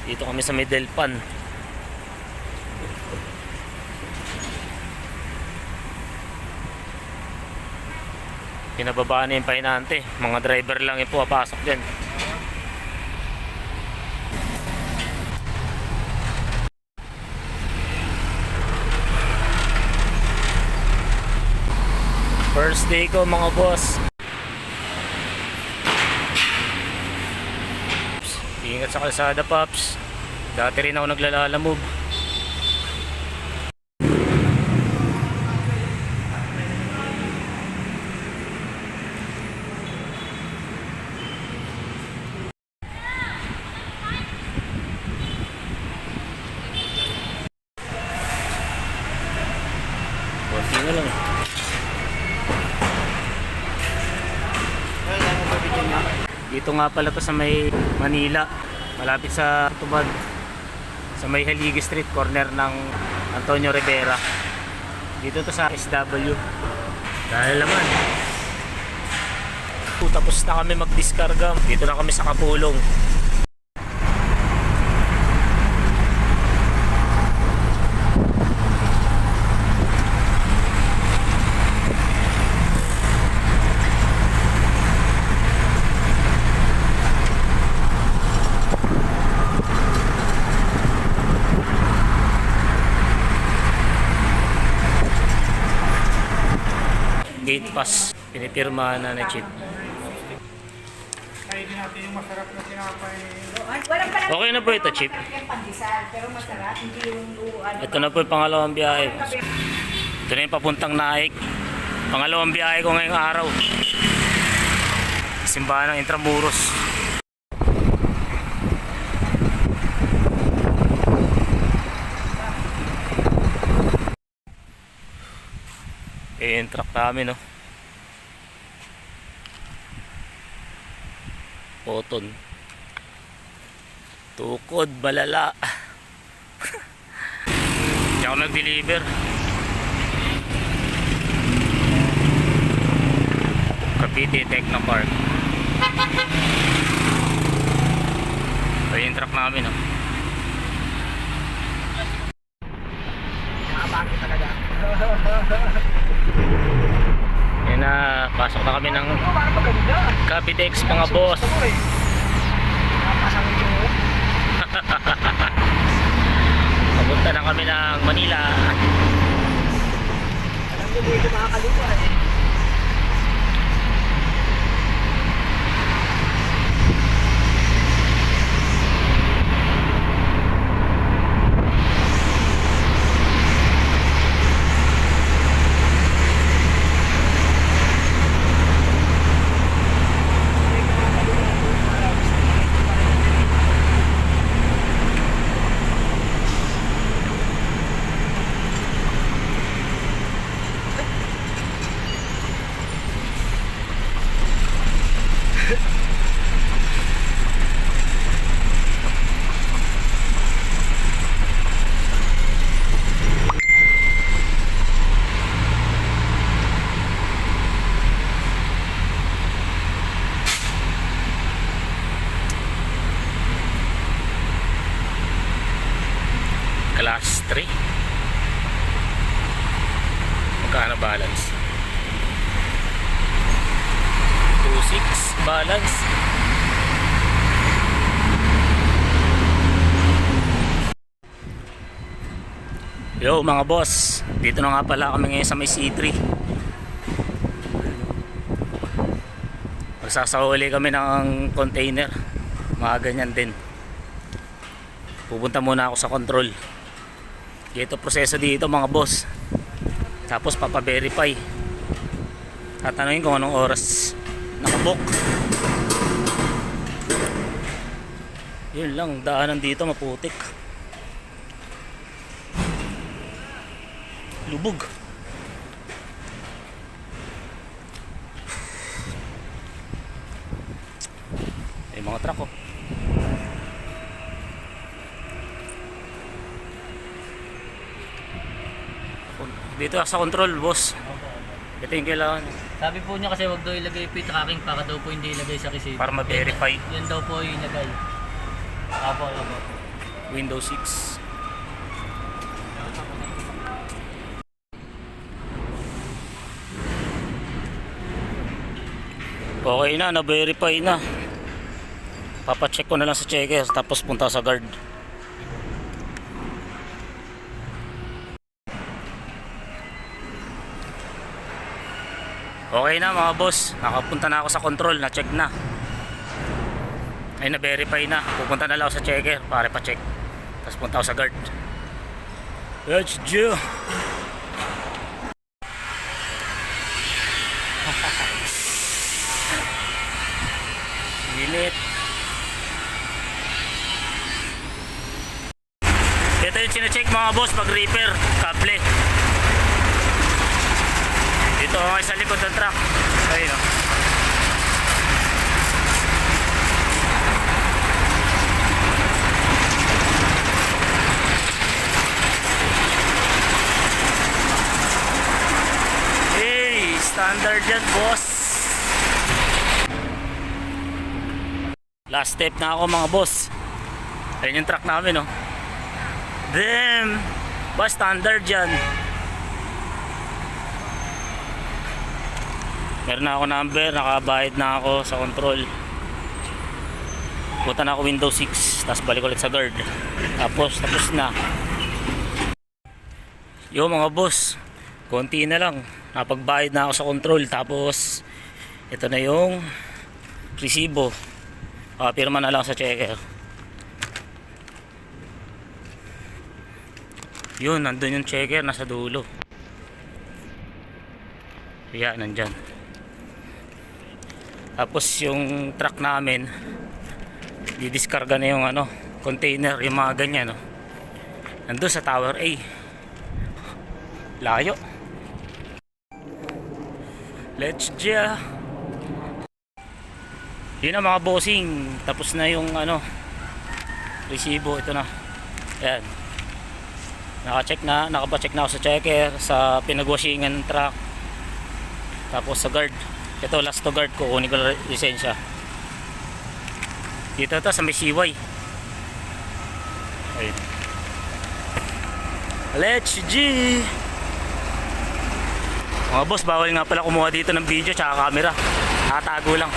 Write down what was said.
Dito kami sa Midelpan. Pinababaan na yung pahinante. Mga driver lang yung pumapasok dyan. First day ko mga boss. Ingat sa kalsada, Pops. Dati rin ako naglalalamove. Konti na lang. Dito nga pala to sa may Manila, malapit sa Tubag, sa may Haligi Street, corner ng Antonio Rivera. Dito to sa SW. Dahil naman tapos na kami magdiskarga. Dito na kami sa Kapulong. Gate pass, pinipirmahan na Chip. Kainin natin yung masarap na tinapay. Okay na po ito, Chip. Pero masarap, hindi yung ano. Ito na po yung pangalawang biyahe. Ito na yung papuntang Naik. Pangalawang biyahe ko ngayong araw. Simbahan ng Intramuros. Yung truck namin, no? Poton. Tukod, balala. Hindi ako nag-deliver. Cavite Technopark. Ito yung truck namin, no? Nakabangin talaga. Yan na, pasok na kami ng Cavitex mga boss. Papunta na kami ng Manila. Alam mo dito makakaliwa eh. Class 3. Magkano balance? 2.6 balance. Yo mga boss, dito na nga pala kami ngayon sa may C3. Magsasahuli kami ng container. Mga ganyan din. Pupunta muna ako sa control. Ito proseso dito mga boss. Tapos papa-verify. Tatanungin kung anong oras nakabook. Yun lang, daanan dito maputik. Lubog. Mga truck oh. Dito sa control boss. Ito yung kailangan. Sabi po niya kasi wag daw ilagay pit tracking para daw po hindi ilagay sa receiver. Para ma-verify. Yan daw po yung ilagay. Apo. Windows 6. Okay na, na-verify na. Papacheck ko na lang sa checker tapos punta sa guard. Okay na mga boss, nakapunta na ako sa control, na-check na. Ay, na-verify na. Pupunta na lang ako sa checker para pa-check. Tapos punta ako sa guard. Let's go! Init. Ito yung sine-check mga boss pag repair, kable. Dito ako sa likod ng truck. Ayun o. Hey, standard yan boss. Last step na ako mga boss. Ayun yung truck namin oh. Damn! Ba standard yan. Meron na ako number, nakabayad na ako sa control. Punta na ako Windows 6, tapos balik ulit sa guard. Tapos na. Yo mga boss, konti na lang. Napagbayad na ako sa control. Tapos ito na yung resibo. Pirma na lang sa checker. Yun, nandun yung checker, nasa dulo. Yan, nandyan. Tapos yung truck namin, didiskarga na yung container, yung mga ganyan. Nandun sa Tower A. Layo. Let's go. Yun na mga bossing, tapos na yung resibo. Ito na. Ayan. Nakapacheck na ako sa checker, sa pinagwashingan ng truck. Tapos sa guard. Ito last to guard ko, kunin ko lisensya. Dito to sa may CY. Ayun. Let's G. Mga boss, bawal nga pala kumuha dito ng video tsaka camera. Nakatago lang.